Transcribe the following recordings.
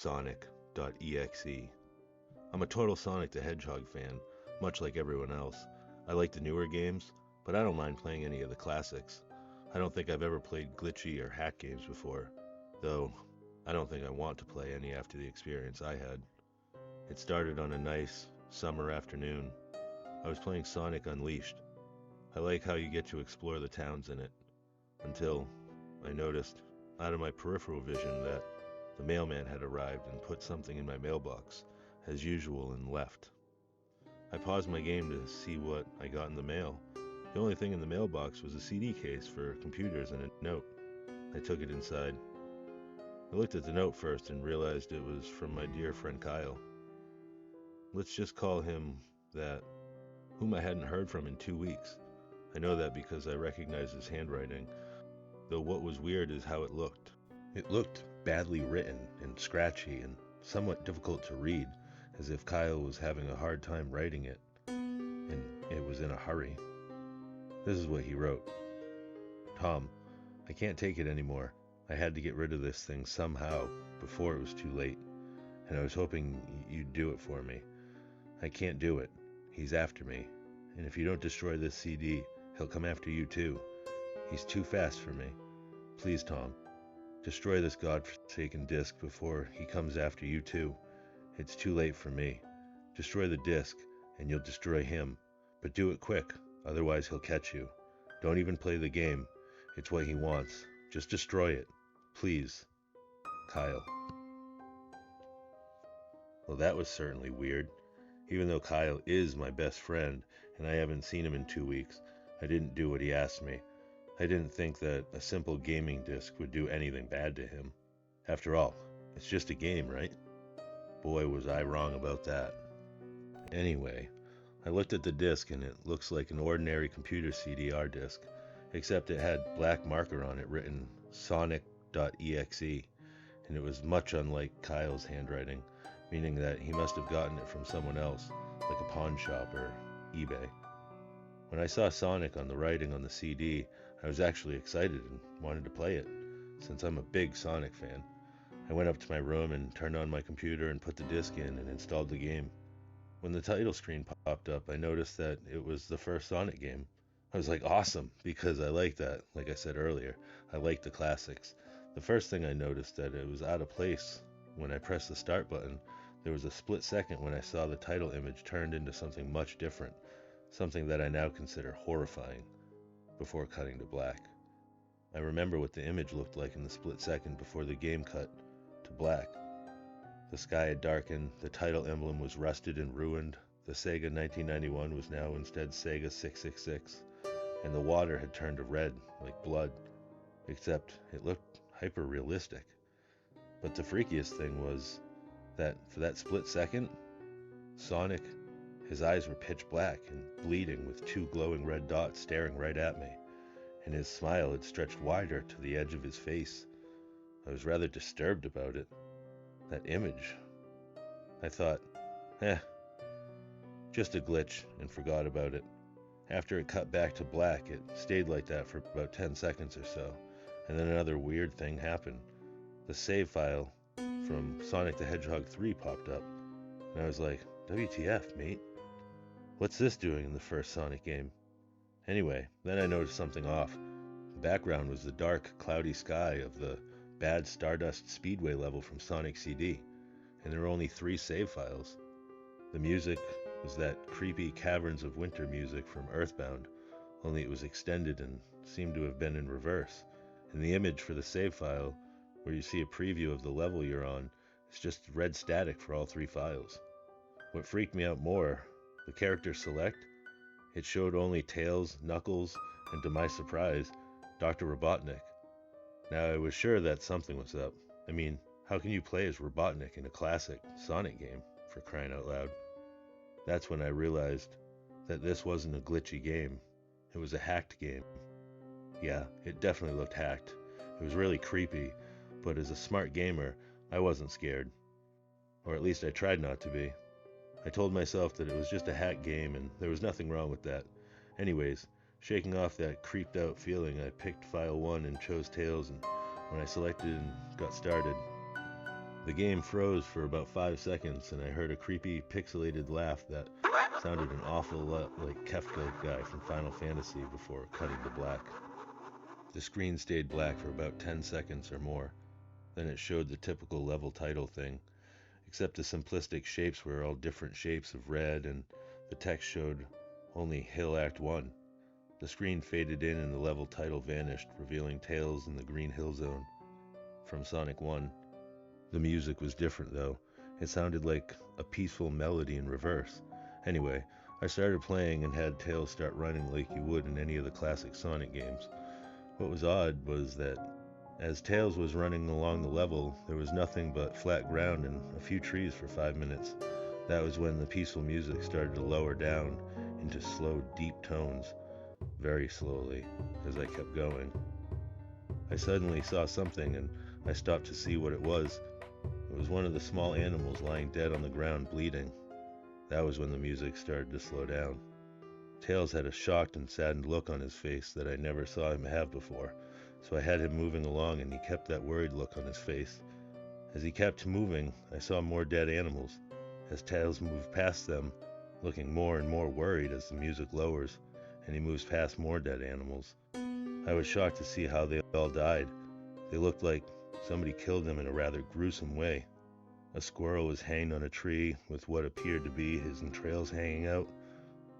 Sonic.EXE. I'm a total Sonic the Hedgehog fan, much like everyone else. I like the newer games, but I don't mind playing any of the classics. I don't think I've ever played glitchy or hack games before, though I don't think I want to play any after the experience I had. It started on a nice summer afternoon. I was playing Sonic Unleashed. I like how you get to explore the towns in it, until I noticed, out of my peripheral vision, that the mailman had arrived and put something in my mailbox, as usual, and left. I paused my game to see what I got in the mail. The only thing in the mailbox was a CD case for computers and a note. I took it inside. I looked at the note first and realized it was from my dear friend Kyle. Let's just call him that, whom I hadn't heard from in 2 weeks. I know that because I recognized his handwriting, though what was weird is how it looked. It looked badly written and scratchy and somewhat difficult to read, as if Kyle was having a hard time writing it, and it was in a hurry. This is what he wrote. Tom, I can't take it anymore. I had to get rid of this thing somehow before it was too late, and I was hoping you'd do it for me. I can't do it. He's after me, and if you don't destroy this CD, he'll come after you too. He's too fast for me. Please, Tom, destroy this godforsaken disc before he comes after you too. It's too late for me. Destroy the disc, and you'll destroy him. But do it quick, otherwise he'll catch you. Don't even play the game. It's what he wants. Just destroy it. Please. Kyle. Well, that was certainly weird. Even though Kyle is my best friend, and I haven't seen him in 2 weeks, I didn't do what he asked me. I didn't think that a simple gaming disc would do anything bad to him. After all, it's just a game, right? Boy, was I wrong about that. Anyway, I looked at the disc and it looks like an ordinary computer CDR disc, except it had black marker on it written Sonic.EXE, and it was much unlike Kyle's handwriting, meaning that he must have gotten it from someone else, like a pawn shop or eBay. When I saw Sonic on the writing on the CD, I was actually excited and wanted to play it, since I'm a big Sonic fan. I went up to my room and turned on my computer and put the disc in and installed the game. When the title screen popped up, I noticed that it was the first Sonic game. I was like, awesome, because I like that. Like I said earlier, I like the classics. The first thing I noticed that it was out of place when I pressed the start button. There was a split second when I saw the title image turned into something much different, something that I now consider horrifying, before cutting to black. I remember what the image looked like in the split second before the game cut to black. The sky had darkened, the title emblem was rusted and ruined, the Sega 1991 was now instead Sega 666, and the water had turned to red, like blood, except it looked hyper-realistic. But the freakiest thing was that for that split second, Sonic, his eyes were pitch black and bleeding with 2 glowing red dots staring right at me, and his smile had stretched wider to the edge of his face. I was rather disturbed about it. That image. I thought, just a glitch, and forgot about it. After it cut back to black, it stayed like that for about 10 seconds or so, and then another weird thing happened. The save file from Sonic the Hedgehog 3 popped up, and I was like, WTF, mate? What's this doing in the first Sonic game? Anyway, then I noticed something off. The background was the dark, cloudy sky of the bad Stardust Speedway level from Sonic CD, and there were only 3 save files. The music was that creepy Caverns of Winter music from Earthbound, only it was extended and seemed to have been in reverse, and the image for the save file, where you see a preview of the level you're on, is just red static for all 3 files. What freaked me out more, the character select, it showed only Tails, Knuckles, and to my surprise, Dr. Robotnik. Now I was sure that something was up. I mean, how can you play as Robotnik in a classic Sonic game, for crying out loud? That's when I realized that this wasn't a glitchy game. It was a hacked game. Yeah, it definitely looked hacked. It was really creepy, but as a smart gamer, I wasn't scared. Or at least I tried not to be. I told myself that it was just a hack game and there was nothing wrong with that. Anyways, shaking off that creeped out feeling, I picked file 1 and chose Tails, and when I selected and got started, The game froze for about 5 seconds, and I heard a creepy, pixelated laugh that sounded an awful lot like Kefka guy from Final Fantasy before cutting to black. The screen stayed black for about 10 seconds or more. Then it showed the typical level title thing, except the simplistic shapes were all different shapes of red, and the text showed only Hill Act 1. The screen faded in and the level title vanished, revealing Tails in the Green Hill Zone from Sonic 1. The music was different though. It sounded like a peaceful melody in reverse. Anyway, I started playing and had Tails start running like you would in any of the classic Sonic games. What was odd was that as Tails was running along the level, there was nothing but flat ground and a few trees for 5 minutes. That was when the peaceful music started to lower down into slow, deep tones, very slowly, as I kept going. I suddenly saw something and I stopped to see what it was. It was one of the small animals lying dead on the ground bleeding. That was when the music started to slow down. Tails had a shocked and saddened look on his face that I never saw him have before, so I had him moving along and he kept that worried look on his face. As he kept moving, I saw more dead animals. As Tails moved past them, looking more and more worried as the music lowers, and he moves past more dead animals. I was shocked to see how they all died. They looked like somebody killed them in a rather gruesome way. A squirrel was hanged on a tree with what appeared to be his entrails hanging out.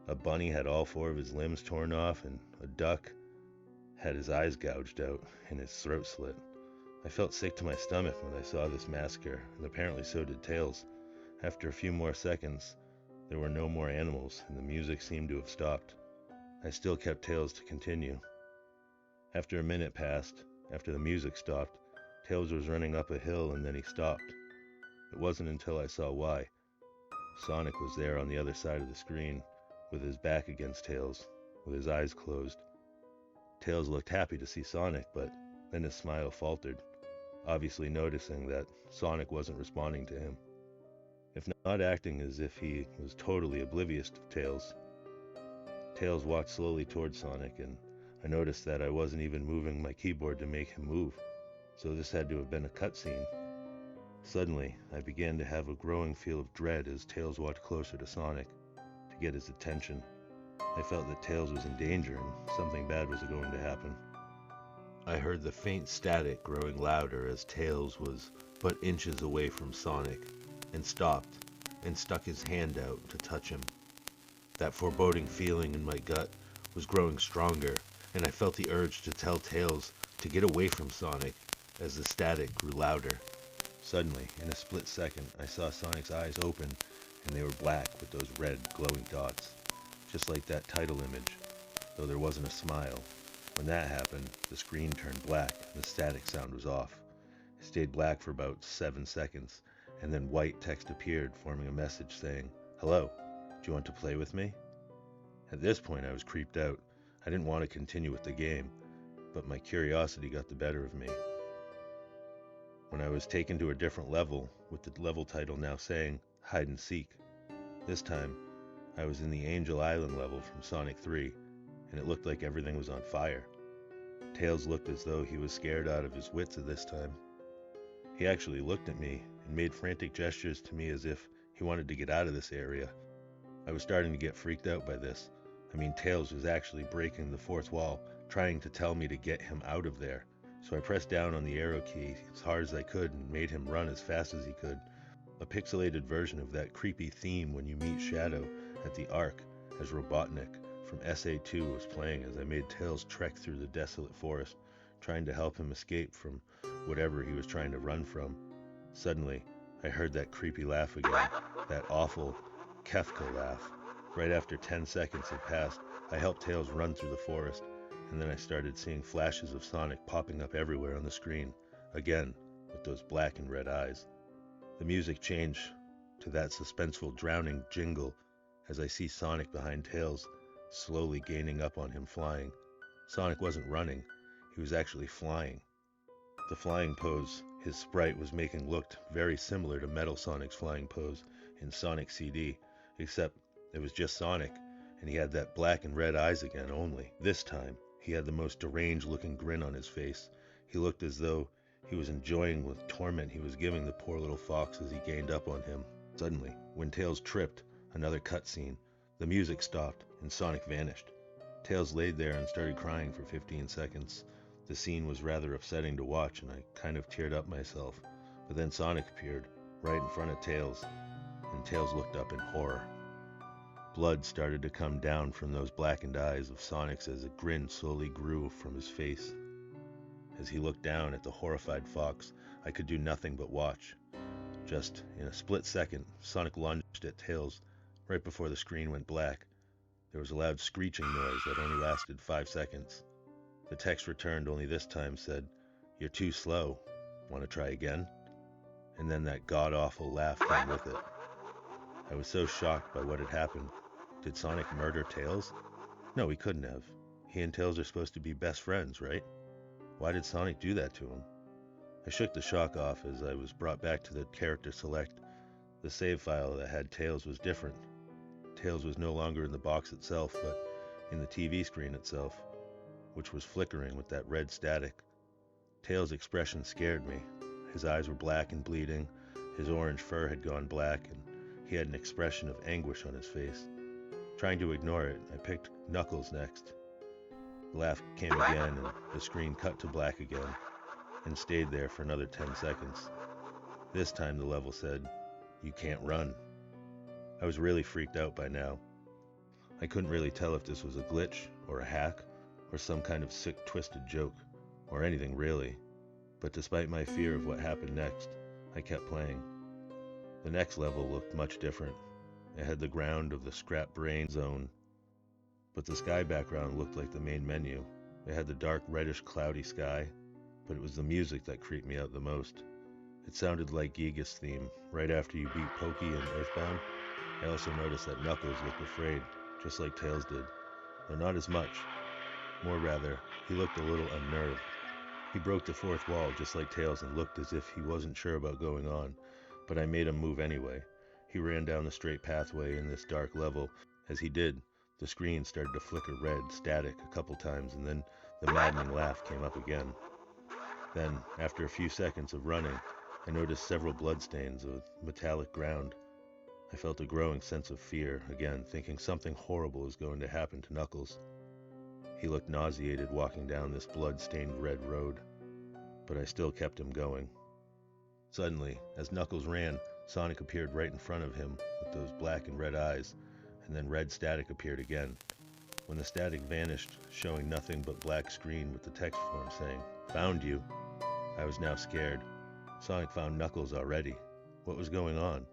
A bunny had all 4 of his limbs torn off, and a duck had his eyes gouged out and his throat slit. I felt sick to my stomach when I saw this massacre, and apparently so did Tails. After a few more seconds, there were no more animals, and the music seemed to have stopped. I still kept Tails to continue. After a minute passed, after the music stopped, Tails was running up a hill and then he stopped. It wasn't until I saw why. Sonic was there on the other side of the screen, with his back against Tails, with his eyes closed. Tails looked happy to see Sonic, but then his smile faltered, obviously noticing that Sonic wasn't responding to him. If not acting as if he was totally oblivious to Tails. Tails walked slowly towards Sonic, and I noticed that I wasn't even moving my keyboard to make him move, so this had to have been a cutscene. Suddenly, I began to have a growing feel of dread as Tails walked closer to Sonic to get his attention. I felt that Tails was in danger and something bad was going to happen. I heard the faint static growing louder as Tails was but inches away from Sonic and stopped and stuck his hand out to touch him. That foreboding feeling in my gut was growing stronger, and I felt the urge to tell Tails to get away from Sonic as the static grew louder. Suddenly, in a split second, I saw Sonic's eyes open, and they were black with those red glowing dots, just like that title image, though there wasn't a smile. When that happened, the screen turned black and the static sound was off. It stayed black for about 7 seconds, and then white text appeared, forming a message saying, "Hello, do you want to play with me?" At this point, I was creeped out. I didn't want to continue with the game, but my curiosity got the better of me. When I was taken to a different level, with the level title now saying, "Hide and Seek." This time, I was in the Angel Island level from Sonic 3, and it looked like everything was on fire. Tails looked as though he was scared out of his wits at this time. He actually looked at me and made frantic gestures to me as if he wanted to get out of this area. I was starting to get freaked out by this. I mean, Tails was actually breaking the 4th wall, trying to tell me to get him out of there. So I pressed down on the arrow key as hard as I could and made him run as fast as he could. A pixelated version of that creepy theme when you meet Shadow at the Ark as Robotnik from SA2 was playing as I made Tails trek through the desolate forest, trying to help him escape from whatever he was trying to run from. Suddenly, I heard that creepy laugh again, that awful Kefka laugh. Right after 10 seconds had passed, I helped Tails run through the forest, and then I started seeing flashes of Sonic popping up everywhere on the screen, again, with those black and red eyes. The music changed to that suspenseful drowning jingle as I see Sonic behind Tails, slowly gaining up on him flying. Sonic wasn't running, he was actually flying. The flying pose his sprite was making looked very similar to Metal Sonic's flying pose in Sonic CD, except it was just Sonic, and he had that black and red eyes again only. This time, he had the most deranged looking grin on his face. He looked as though He was enjoying the torment he was giving the poor little fox as he gained up on him. Suddenly, when Tails tripped, another cutscene, the music stopped and Sonic vanished. Tails laid there and started crying for 15 seconds. The scene was rather upsetting to watch and I kind of teared up myself. But then Sonic appeared, right in front of Tails, and Tails looked up in horror. Blood started to come down from those blackened eyes of Sonic's as a grin slowly grew from his face. As he looked down at the horrified fox, I could do nothing but watch. Just in a split second, Sonic lunged at Tails. Right before the screen went black, there was a loud screeching noise that only lasted 5 seconds. The text returned, only this time said, "You're too slow. Want to try again?" And then that god-awful laugh came with it. I was so shocked by what had happened. Did Sonic murder Tails? No, he couldn't have. He and Tails are supposed to be best friends, right? Why did Sonic do that to him? I shook the shock off as I was brought back to the character select. The save file that had Tails was different. Tails was no longer in the box itself, but in the TV screen itself, which was flickering with that red static. Tails' expression scared me. His eyes were black and bleeding, his orange fur had gone black, and he had an expression of anguish on his face. Trying to ignore it, I picked Knuckles next. The laugh came again, and the screen cut to black again, and stayed there for another 10 seconds. This time the level said, "You can't run." I was really freaked out by now. I couldn't really tell if this was a glitch, or a hack, or some kind of sick, twisted joke, or anything really. But despite my fear of what happened next, I kept playing. The next level looked much different. It had the ground of the Scrap Brain Zone, but the sky background looked like the main menu. It had the dark, reddish, cloudy sky, but it was the music that creeped me out the most. It sounded like Giga's theme, right after you beat Pokey in Earthbound. I also noticed that Knuckles looked afraid, just like Tails did, though not as much. More rather, he looked a little unnerved. He broke the fourth wall just like Tails and looked as if he wasn't sure about going on, but I made him move anyway. He ran down the straight pathway in this dark level. As he did, the screen started to flicker red, static, a couple times, and then the maddening laugh came up again. Then, after a few seconds of running, I noticed several bloodstains of metallic ground. I felt a growing sense of fear, again, thinking something horrible is going to happen to Knuckles. He looked nauseated walking down this blood-stained red road, but I still kept him going. Suddenly, as Knuckles ran, Sonic appeared right in front of him with those black and red eyes, and then red static appeared again. When the static vanished, showing nothing but black screen with the text form saying, "Found you," I was now scared. Sonic found Knuckles already. What was going on?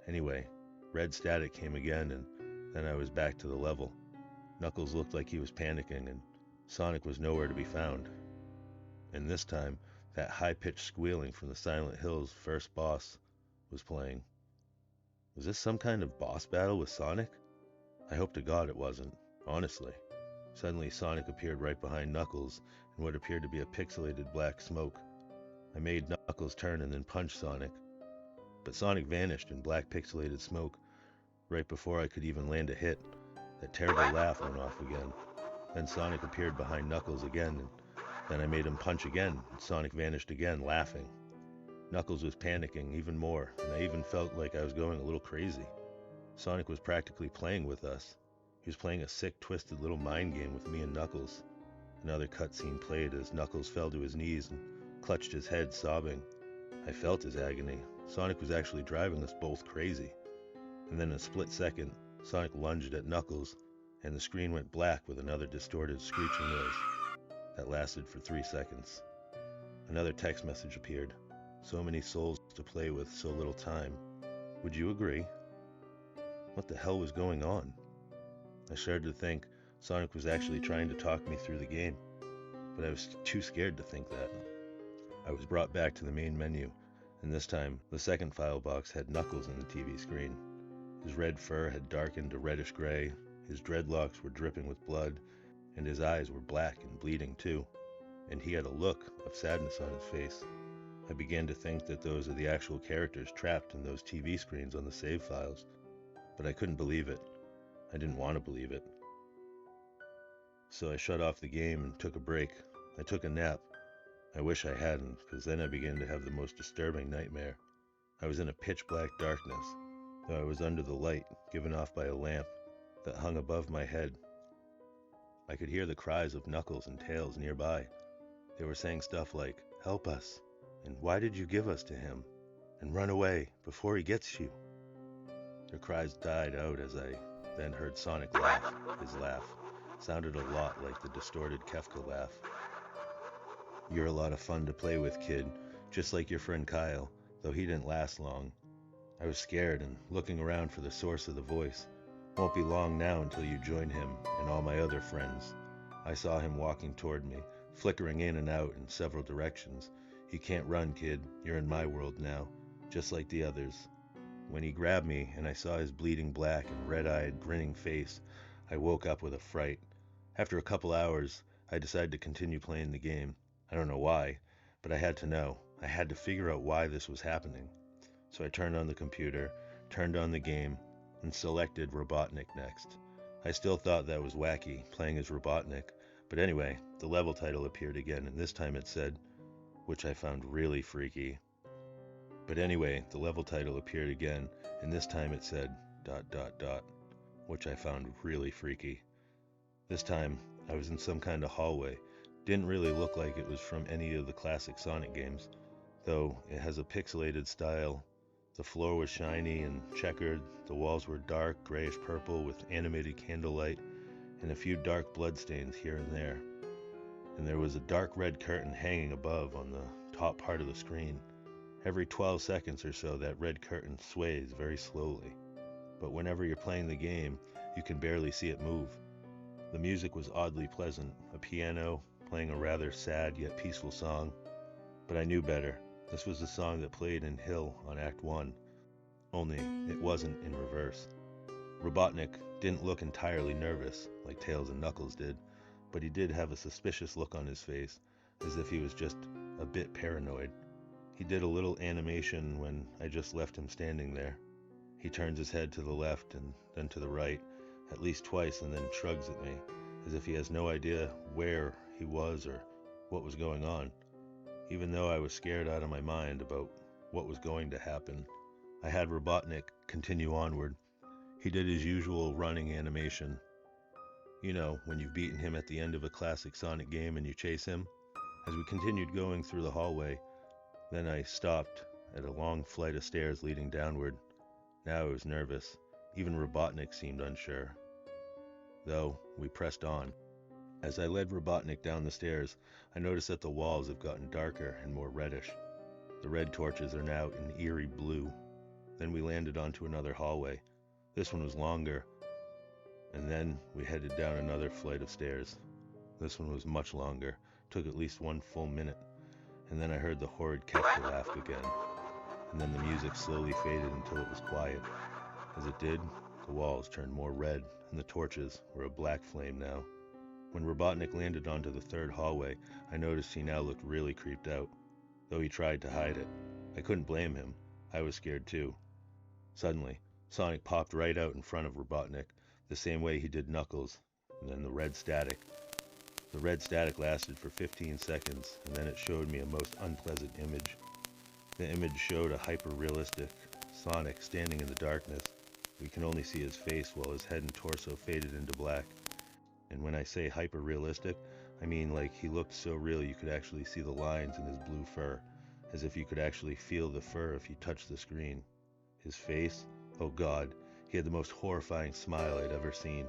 Anyway, red static came again, and then I was back to the level. Knuckles looked like he was panicking, and Sonic was nowhere to be found. And this time, that high-pitched squealing from the Silent Hill's first boss was playing. Was this some kind of boss battle with Sonic? I hope to God it wasn't, honestly. Suddenly, Sonic appeared right behind Knuckles in what appeared to be a pixelated black smoke. I made Knuckles turn and then punch Sonic. But Sonic vanished in black pixelated smoke right before I could even land a hit. That terrible laugh went off again. Then Sonic appeared behind Knuckles again, and then I made him punch again, and Sonic vanished again, laughing. Knuckles was panicking even more, and I even felt like I was going a little crazy. Sonic was practically playing with us. He was playing a sick, twisted little mind game with me and Knuckles. Another cutscene played as Knuckles fell to his knees and clutched his head, sobbing. I felt his agony. Sonic was actually driving us both crazy. And then in a split second, Sonic lunged at Knuckles, and the screen went black with another distorted, screeching noise. That lasted for 3 seconds. Another text message appeared. So many souls to play with, so little time. Would you agree? What the hell was going on? I started to think Sonic was actually trying to talk me through the game, but I was too scared to think that. I was brought back to the main menu, and this time, the second file box had Knuckles on the TV screen. His red fur had darkened to reddish gray, his dreadlocks were dripping with blood, and his eyes were black and bleeding too, and he had a look of sadness on his face. I began to think that those are the actual characters trapped in those TV screens on the save files, but I couldn't believe it. I didn't want to believe it. So I shut off the game and took a break. I took a nap. I wish I hadn't, because then I began to have the most disturbing nightmare. I was in a pitch-black darkness, though I was under the light given off by a lamp that hung above my head. I could hear the cries of Knuckles and Tails nearby. They were saying stuff like, "Help us," and "Why did you give us to him?" and "Run away before he gets you." Their cries died out as I then heard Sonic laugh. His laugh sounded a lot like the distorted Kefka laugh. "You're a lot of fun to play with, kid, just like your friend Kyle, though he didn't last long." I was scared and looking around for the source of the voice. Won't be long now until you join him and all my other friends. I saw him walking toward me, flickering in and out in several directions. "You can't run, kid. You're in my world now, just like the others." When he grabbed me and I saw his bleeding black and red-eyed, grinning face, I woke up with a fright. After a couple hours, I decided to continue playing the game. I don't know why, but I had to know. I had to figure out why this was happening. So I turned on the computer, turned on the game, and selected Robotnik next. I still thought that was wacky, playing as Robotnik, but anyway, the level title appeared again, and this time it said, which I found really freaky. But anyway, the level title appeared again, and this time it said ... which I found really freaky. This time, I was in some kind of hallway. Didn't really look like it was from any of the classic Sonic games, though it has a pixelated style. The floor was shiny and checkered, the walls were dark, grayish-purple with animated candlelight, and a few dark bloodstains here and there. And there was a dark red curtain hanging above on the top part of the screen. Every 12 seconds or so, that red curtain sways very slowly. But whenever you're playing the game, you can barely see it move. The music was oddly pleasant, a piano playing a rather sad yet peaceful song. But I knew better. This was the song that played in Hill on Act 1, only it wasn't in reverse. Robotnik didn't look entirely nervous, like Tails and Knuckles did, but he did have a suspicious look on his face, as if he was just a bit paranoid. He did a little animation when I just left him standing there. He turns his head to the left and then to the right, at least twice, and then shrugs at me, as if he has no idea where he was or what was going on. Even though I was scared out of my mind about what was going to happen, I had Robotnik continue onward. He did his usual running animation. You know, when you've beaten him at the end of a classic Sonic game and you chase him. As we continued going through the hallway, then I stopped at a long flight of stairs leading downward. Now I was nervous. Even Robotnik seemed unsure. Though, we pressed on. As I led Robotnik down the stairs, I noticed that the walls have gotten darker and more reddish. The red torches are now in eerie blue. Then we landed onto another hallway. This one was longer, and then we headed down another flight of stairs. This one was much longer, took at least 1 full minute, and then I heard the horrid Kefka laugh again, and then the music slowly faded until it was quiet. As it did, the walls turned more red, and the torches were a black flame now. When Robotnik landed onto the third hallway, I noticed he now looked really creeped out, though he tried to hide it. I couldn't blame him. I was scared too. Suddenly, Sonic popped right out in front of Robotnik, the same way he did Knuckles, and then the red static. The red static lasted for 15 seconds, and then it showed me a most unpleasant image. The image showed a hyper-realistic Sonic standing in the darkness. We can only see his face while his head and torso faded into black. And when I say hyper-realistic, I mean like he looked so real you could actually see the lines in his blue fur, as if you could actually feel the fur if you touched the screen. His face, oh God, he had the most horrifying smile I'd ever seen,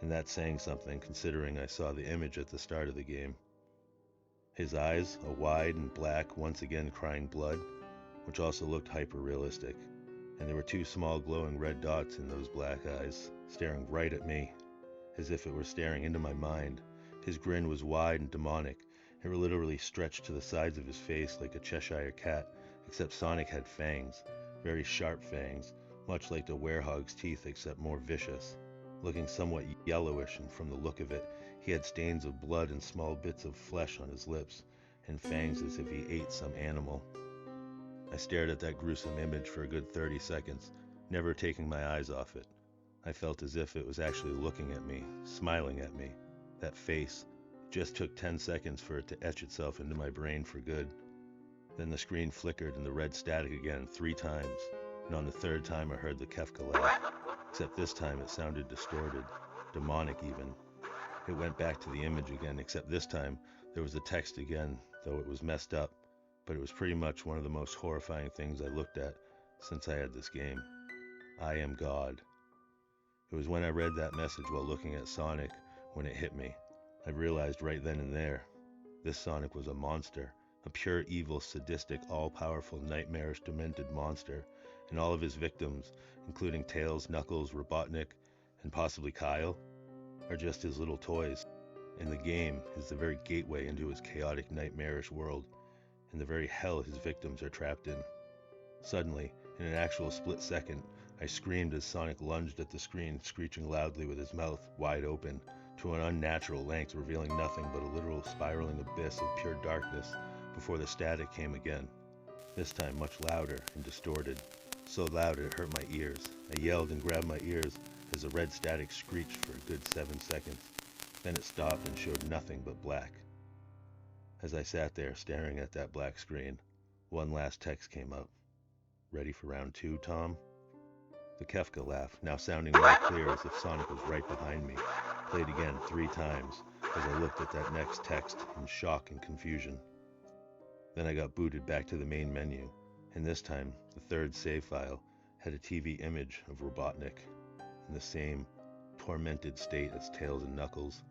and that's saying something considering I saw the image at the start of the game. His eyes, a wide and black, once again crying blood, which also looked hyper-realistic, and there were 2 small glowing red dots in those black eyes, staring right at me, as if it were staring into my mind. His grin was wide and demonic. It literally stretched to the sides of his face like a Cheshire cat, except Sonic had fangs, very sharp fangs, much like the werehog's teeth except more vicious. Looking somewhat yellowish, and from the look of it, he had stains of blood and small bits of flesh on his lips, and fangs as if he ate some animal. I stared at that gruesome image for a good 30 seconds, never taking my eyes off it. I felt as if it was actually looking at me, smiling at me. That face, just took 10 seconds for it to etch itself into my brain for good. Then the screen flickered and the red static again 3 times, and on the 3rd time I heard the Kefka laugh, except this time it sounded distorted, demonic even. It went back to the image again, except this time there was the text again, though it was messed up, but it was pretty much one of the most horrifying things I looked at since I had this game. I am God. It was when I read that message while looking at Sonic when it hit me. I realized right then and there, this Sonic was a monster, a pure evil, sadistic, all-powerful, nightmarish, demented monster, and all of his victims, including Tails, Knuckles, Robotnik, and possibly Kyle, are just his little toys. And the game is the very gateway into his chaotic, nightmarish world, and the very hell his victims are trapped in. Suddenly, in an actual split second, I screamed as Sonic lunged at the screen, screeching loudly with his mouth wide open, to an unnatural length, revealing nothing but a literal spiraling abyss of pure darkness before the static came again, this time much louder and distorted, so loud it hurt my ears. I yelled and grabbed my ears as the red static screeched for a good 7 seconds. Then it stopped and showed nothing but black. As I sat there staring at that black screen, one last text came up. Ready for round 2, Tom? The Kefka laugh, now sounding more clear as if Sonic was right behind me, played again 3 times as I looked at that next text in shock and confusion. Then I got booted back to the main menu, and this time the 3rd save file had a TV image of Robotnik in the same tormented state as Tails and Knuckles.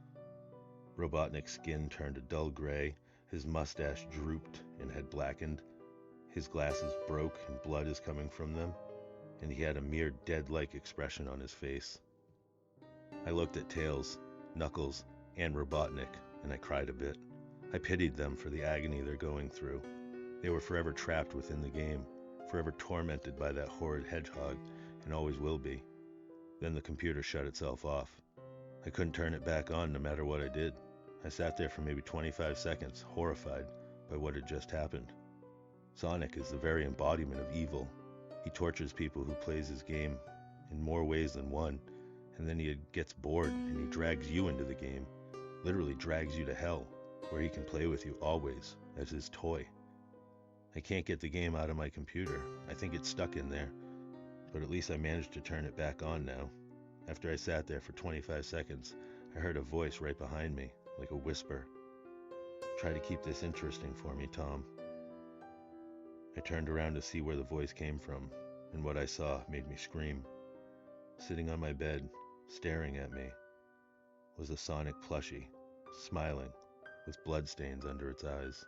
Robotnik's skin turned a dull gray, his mustache drooped and had blackened, his glasses broke and blood is coming from them, and he had a mere dead-like expression on his face. I looked at Tails, Knuckles, and Robotnik, and I cried a bit. I pitied them for the agony they're going through. They were forever trapped within the game, forever tormented by that horrid hedgehog, and always will be. Then the computer shut itself off. I couldn't turn it back on no matter what I did. I sat there for maybe 25 seconds, horrified by what had just happened. Sonic is the very embodiment of evil. He tortures people who plays his game in more ways than one, and then he gets bored and he drags you into the game, literally drags you to hell, where he can play with you always as his toy. I can't get the game out of my computer. I think it's stuck in there, but at least I managed to turn it back on now. After I sat there for 25 seconds, I heard a voice right behind me, like a whisper. Try to keep this interesting for me, Tom. I turned around to see where the voice came from, and what I saw made me scream. Sitting on my bed, staring at me, was a Sonic plushie, smiling, with bloodstains under its eyes.